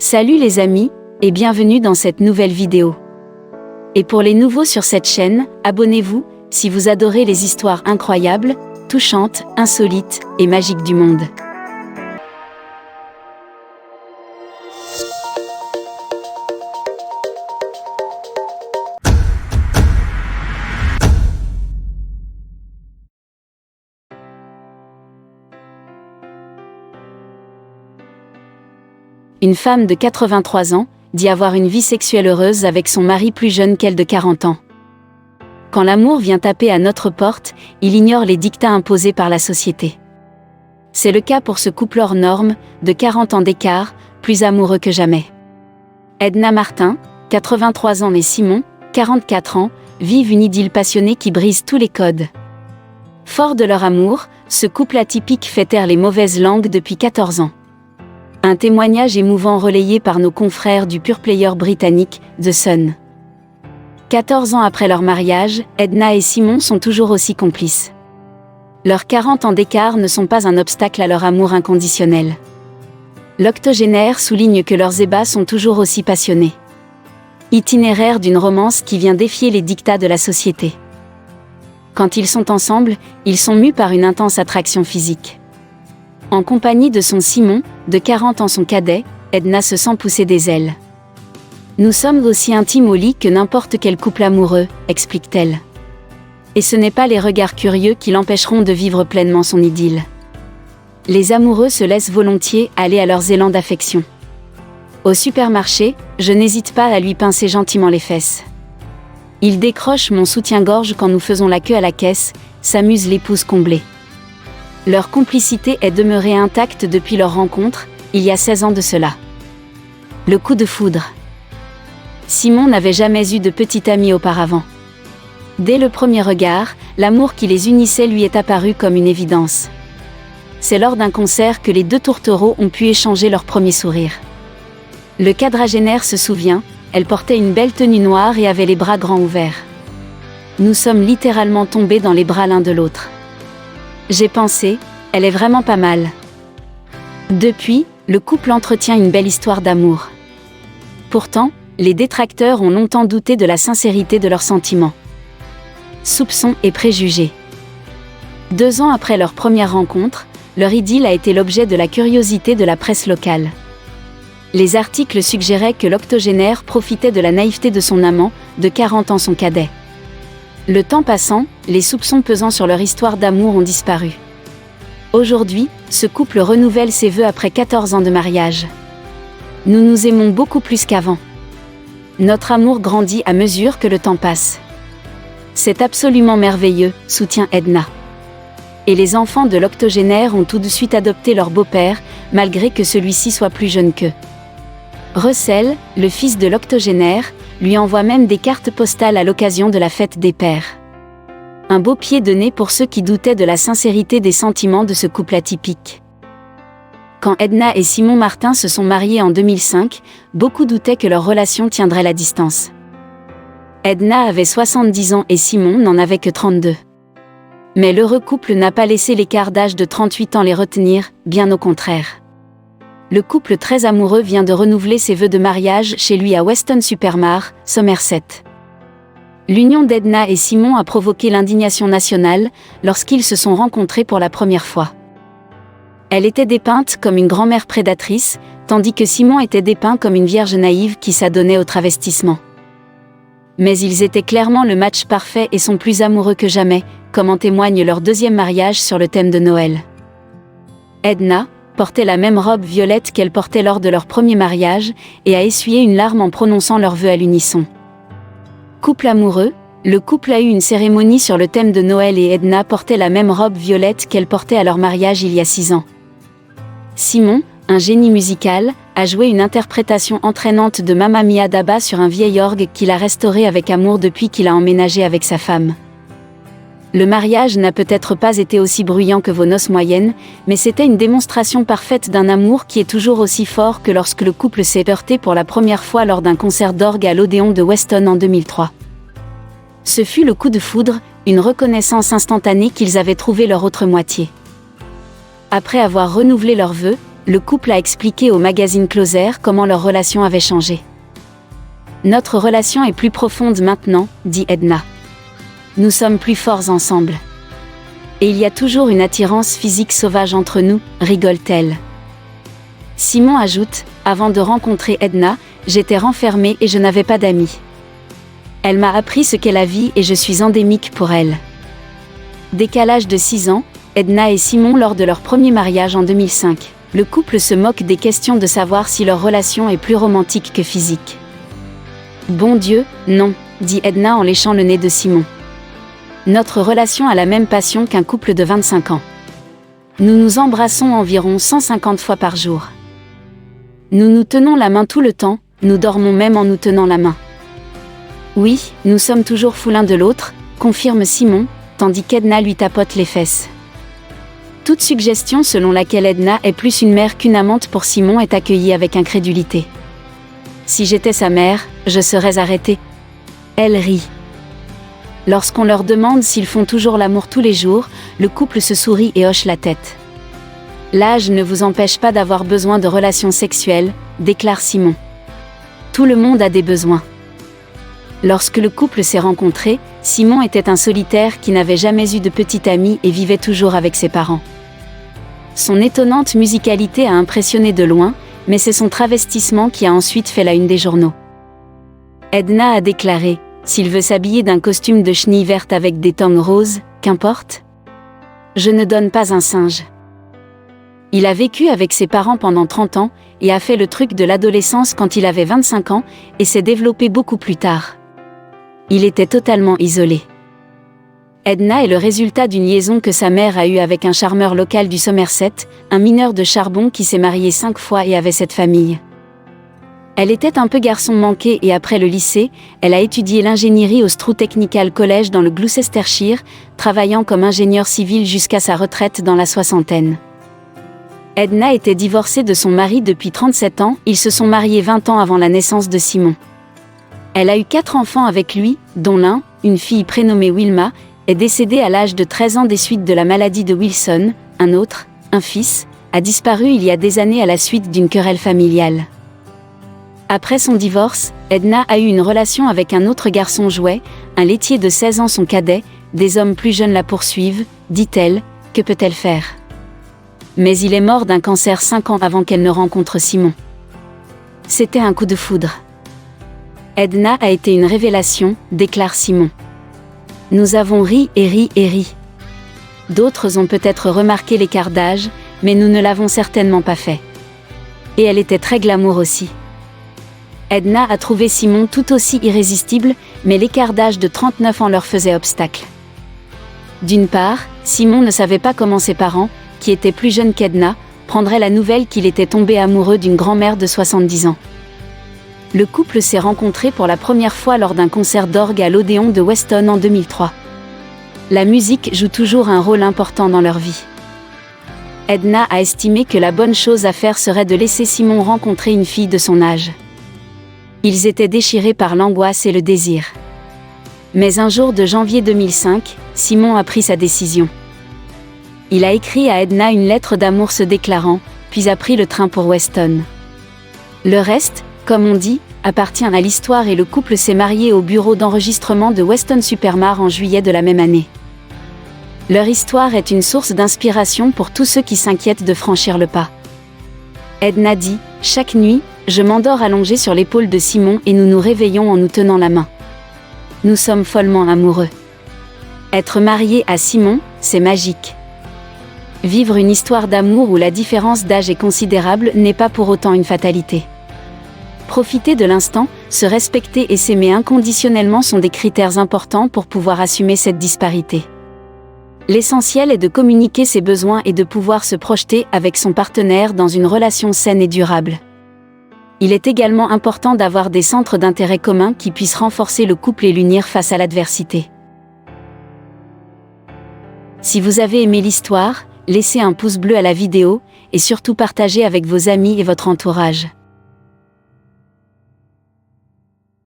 Salut les amis, et bienvenue dans cette nouvelle vidéo. Et pour les nouveaux sur cette chaîne, abonnez-vous, si vous adorez les histoires incroyables, touchantes, insolites et magiques du monde. Une femme de 83 ans dit avoir une vie sexuelle heureuse avec son mari plus jeune qu'elle de 40 ans. Quand l'amour vient taper à notre porte, il ignore les dictats imposés par la société. C'est le cas pour ce couple hors norme, de 40 ans d'écart, plus amoureux que jamais. Edna Martin, 83 ans et Simon, 44 ans, vivent une idylle passionnée qui brise tous les codes. Fort de leur amour, ce couple atypique fait taire les mauvaises langues depuis 14 ans. Un témoignage émouvant relayé par nos confrères du pure player britannique, The Sun. 14 ans après leur mariage, Edna et Simon sont toujours aussi complices. Leurs 40 ans d'écart ne sont pas un obstacle à leur amour inconditionnel. L'octogénaire souligne que leurs ébats sont toujours aussi passionnés. Itinéraire d'une romance qui vient défier les dictats de la société. Quand ils sont ensemble, ils sont mus par une intense attraction physique. En compagnie de son Simon, de 40 ans son cadet, Edna se sent pousser des ailes. « Nous sommes aussi intimes au lit que n'importe quel couple amoureux », explique-t-elle. Et ce n'est pas les regards curieux qui l'empêcheront de vivre pleinement son idylle. Les amoureux se laissent volontiers aller à leurs élans d'affection. Au supermarché, je n'hésite pas à lui pincer gentiment les fesses. Il décroche mon soutien-gorge quand nous faisons la queue à la caisse, s'amuse l'épouse comblée. Leur complicité est demeurée intacte depuis leur rencontre, il y a 16 ans de cela. Le coup de foudre. Simon n'avait jamais eu de petit ami auparavant. Dès le premier regard, l'amour qui les unissait lui est apparu comme une évidence. C'est lors d'un concert que les deux tourtereaux ont pu échanger leur premier sourire. Le quadragénaire se souvient, elle portait une belle tenue noire et avait les bras grands ouverts. Nous sommes littéralement tombés dans les bras l'un de l'autre. J'ai pensé, elle est vraiment pas mal. Depuis, le couple entretient une belle histoire d'amour. Pourtant, les détracteurs ont longtemps douté de la sincérité de leurs sentiments. Soupçons et préjugés. 2 ans après leur première rencontre, leur idylle a été l'objet de la curiosité de la presse locale. Les articles suggéraient que l'octogénaire profitait de la naïveté de son amant, de 40 ans son cadet. Le temps passant, les soupçons pesant sur leur histoire d'amour ont disparu. Aujourd'hui, ce couple renouvelle ses vœux après 14 ans de mariage. Nous nous aimons beaucoup plus qu'avant. Notre amour grandit à mesure que le temps passe. C'est absolument merveilleux, soutient Edna. Et les enfants de l'octogénaire ont tout de suite adopté leur beau-père, malgré que celui-ci soit plus jeune qu'eux. Russell, le fils de l'octogénaire, lui envoie même des cartes postales à l'occasion de la fête des pères. Un beau pied de nez pour ceux qui doutaient de la sincérité des sentiments de ce couple atypique. Quand Edna et Simon Martin se sont mariés en 2005, beaucoup doutaient que leur relation tiendrait la distance. Edna avait 70 ans et Simon n'en avait que 32. Mais l'heureux couple n'a pas laissé l'écart d'âge de 38 ans les retenir, bien au contraire. Le couple très amoureux vient de renouveler ses vœux de mariage chez lui à Weston-super-Mare, Somerset. L'union d'Edna et Simon a provoqué l'indignation nationale lorsqu'ils se sont rencontrés pour la première fois. Elle était dépeinte comme une grand-mère prédatrice, tandis que Simon était dépeint comme une vierge naïve qui s'adonnait au travestissement. Mais ils étaient clairement le match parfait et sont plus amoureux que jamais, comme en témoigne leur deuxième mariage sur le thème de Noël. Edna portait la même robe violette qu'elle portait lors de leur premier mariage, et a essuyé une larme en prononçant leurs vœux à l'unisson. Couple amoureux, le couple a eu une cérémonie sur le thème de Noël et Edna portait la même robe violette qu'elle portait à leur mariage il y a 6 ans. Simon, un génie musical, a joué une interprétation entraînante de Mamma Mia d'ABBA sur un vieil orgue qu'il a restauré avec amour depuis qu'il a emménagé avec sa femme. Le mariage n'a peut-être pas été aussi bruyant que vos noces moyennes, mais c'était une démonstration parfaite d'un amour qui est toujours aussi fort que lorsque le couple s'est heurté pour la première fois lors d'un concert d'orgue à l'Odéon de Weston en 2003. Ce fut le coup de foudre, une reconnaissance instantanée qu'ils avaient trouvé leur autre moitié. Après avoir renouvelé leurs vœux, le couple a expliqué au magazine Closer comment leur relation avait changé. « Notre relation est plus profonde maintenant, dit Edna. Nous sommes plus forts ensemble. Et il y a toujours une attirance physique sauvage entre nous, rigole-t-elle. » Simon ajoute, « Avant de rencontrer Edna, j'étais renfermée et je n'avais pas d'amis. Elle m'a appris ce qu'est la vie et je suis endémique pour elle. » Décalage de 6 ans, Edna et Simon lors de leur premier mariage en 2005. Le couple se moque des questions de savoir si leur relation est plus romantique que physique. « Bon Dieu, non, dit Edna en léchant le nez de Simon. Notre relation a la même passion qu'un couple de 25 ans. Nous nous embrassons environ 150 fois par jour. Nous nous tenons la main tout le temps, nous dormons même en nous tenant la main. Oui, nous sommes toujours fous l'un de l'autre, confirme Simon, tandis qu'Edna lui tapote les fesses. Toute suggestion selon laquelle Edna est plus une mère qu'une amante pour Simon est accueillie avec incrédulité. Si j'étais sa mère, je serais arrêtée. Elle rit. Lorsqu'on leur demande s'ils font toujours l'amour tous les jours, le couple se sourit et hoche la tête. L'âge ne vous empêche pas d'avoir besoin de relations sexuelles, déclare Simon. Tout le monde a des besoins. Lorsque le couple s'est rencontré, Simon était un solitaire qui n'avait jamais eu de petite amie et vivait toujours avec ses parents. Son étonnante musicalité a impressionné de loin, mais c'est son travestissement qui a ensuite fait la une des journaux. Edna a déclaré « S'il veut s'habiller d'un costume de chenille verte avec des tongs roses, qu'importe. Je ne donne pas un singe. » Il a vécu avec ses parents pendant 30 ans et a fait le truc de l'adolescence quand il avait 25 ans et s'est développé beaucoup plus tard. Il était totalement isolé. Edna est le résultat d'une liaison que sa mère a eue avec un charmeur local du Somerset, un mineur de charbon qui s'est marié 5 fois et avait cette famille. Elle était un peu garçon manqué et après le lycée, elle a étudié l'ingénierie au Strew Technical College dans le Gloucestershire, travaillant comme ingénieur civil jusqu'à sa retraite dans la soixantaine. Edna était divorcée de son mari depuis 37 ans, ils se sont mariés 20 ans avant la naissance de Simon. Elle a eu 4 enfants avec lui, dont l'un, une fille prénommée Wilma, est décédée à l'âge de 13 ans des suites de la maladie de Wilson, un autre, un fils, a disparu il y a des années à la suite d'une querelle familiale. Après son divorce, Edna a eu une relation avec un autre garçon jouet, un laitier de 16 ans son cadet, des hommes plus jeunes la poursuivent, dit-elle, que peut-elle faire ? Mais il est mort d'un cancer 5 ans avant qu'elle ne rencontre Simon. C'était un coup de foudre. Edna a été une révélation, déclare Simon. Nous avons ri et ri et ri. D'autres ont peut-être remarqué l'écart d'âge, mais nous ne l'avons certainement pas fait. Et elle était très glamour aussi. Edna a trouvé Simon tout aussi irrésistible, mais l'écart d'âge de 39 ans leur faisait obstacle. D'une part, Simon ne savait pas comment ses parents, qui étaient plus jeunes qu'Edna, prendraient la nouvelle qu'il était tombé amoureux d'une grand-mère de 70 ans. Le couple s'est rencontré pour la première fois lors d'un concert d'orgue à l'Odéon de Weston en 2003. La musique joue toujours un rôle important dans leur vie. Edna a estimé que la bonne chose à faire serait de laisser Simon rencontrer une fille de son âge. Ils étaient déchirés par l'angoisse et le désir. Mais un jour de janvier 2005, Simon a pris sa décision. Il a écrit à Edna une lettre d'amour se déclarant, puis a pris le train pour Weston. Le reste, comme on dit, appartient à l'histoire et le couple s'est marié au bureau d'enregistrement de Weston Supermare en juillet de la même année. Leur histoire est une source d'inspiration pour tous ceux qui s'inquiètent de franchir le pas. Edna dit « Chaque nuit, je m'endors allongée sur l'épaule de Simon et nous nous réveillons en nous tenant la main. Nous sommes follement amoureux. Être marié à Simon, c'est magique. Vivre une histoire d'amour où la différence d'âge est considérable n'est pas pour autant une fatalité. Profiter de l'instant, se respecter et s'aimer inconditionnellement sont des critères importants pour pouvoir assumer cette disparité. L'essentiel est de communiquer ses besoins et de pouvoir se projeter avec son partenaire dans une relation saine et durable. Il est également important d'avoir des centres d'intérêt communs qui puissent renforcer le couple et l'unir face à l'adversité. Si vous avez aimé l'histoire, laissez un pouce bleu à la vidéo et surtout partagez avec vos amis et votre entourage.